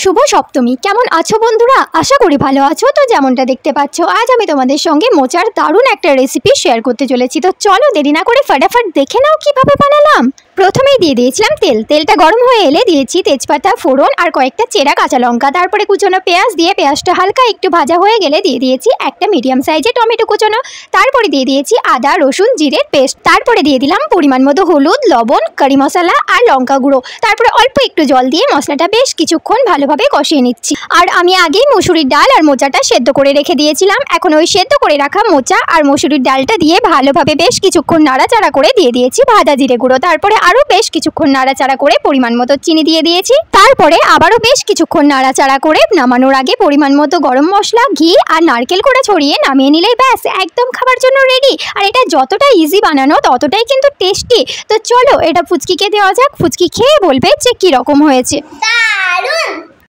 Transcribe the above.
শুভ সপ্তমী। কেমন আছো বন্ধুরা? আশা করি ভালো আছো। তো যেমনটা দেখতে পাচ্ছ, আজ আমি তোমাদের সঙ্গে মোচার দারুণ একটা রেসিপি শেয়ার করতে চলেছি। তো চলো দেরি না করে ফটাফট দেখে নাও কিভাবে বানালাম। প্রথমেই দিয়ে দিয়েছিলাম তেলটা গরম হয়ে এলে দিয়েছি তেজপাতা, ফোড়ন আর কয়েকটা চেরা কাঁচা লঙ্কা। তারপরে কুচনো পেঁয়াজ দিয়ে পেঁয়াজটা হালকা একটু ভাজা হয়ে গেলে দিয়ে দিয়েছি একটা মিডিয়াম সাইজের টমেটো কুচনো। তারপরে দিয়ে দিয়েছি আদা রসুন জিরের পেস্ট। তারপরে দিয়ে দিলাম পরিমাণ মতো হলুদ, লবণ, কারি মশলা আর লঙ্কা গুঁড়ো। তারপরে অল্প একটু জল দিয়ে মশলাটা বেশ কিছুক্ষণ ভালোভাবে কষিয়ে নিচ্ছি। আর আমি আগেই মসুরির ডাল আর মোচাটা সেদ্ধ করে রেখে দিয়েছিলাম। এখন ওই সেদ্ধ করে রাখা মোচা আর মসুরির ডালটা দিয়ে ভালোভাবে বেশ কিছুক্ষণ নাড়াচাড়া করে দিয়ে দিয়েছি ভাজা জিরে গুঁড়ো। তারপরে আরও বেশ কিছুক্ষণ নাড়াচাড়া করে পরিমাণ মতো চিনি দিয়ে দিয়েছি। তারপরে আবারও বেশ কিছুক্ষণ নাড়াচাড়া করে নামানোর আগে পরিমাণ মতো গরম মশলা, ঘি আর নারকেল করে ছড়িয়ে নামিয়ে নিলেই ব্যাস একদম খাবার জন্য রেডি। আর এটা যতটা ইজি বানানো ততটাই কিন্তু টেস্টি। তো চলো এটা ফুচকিকে দেওয়া যাক। ফুচকি খেয়ে বলবে যে কীরকম হয়েছে। দারুণ।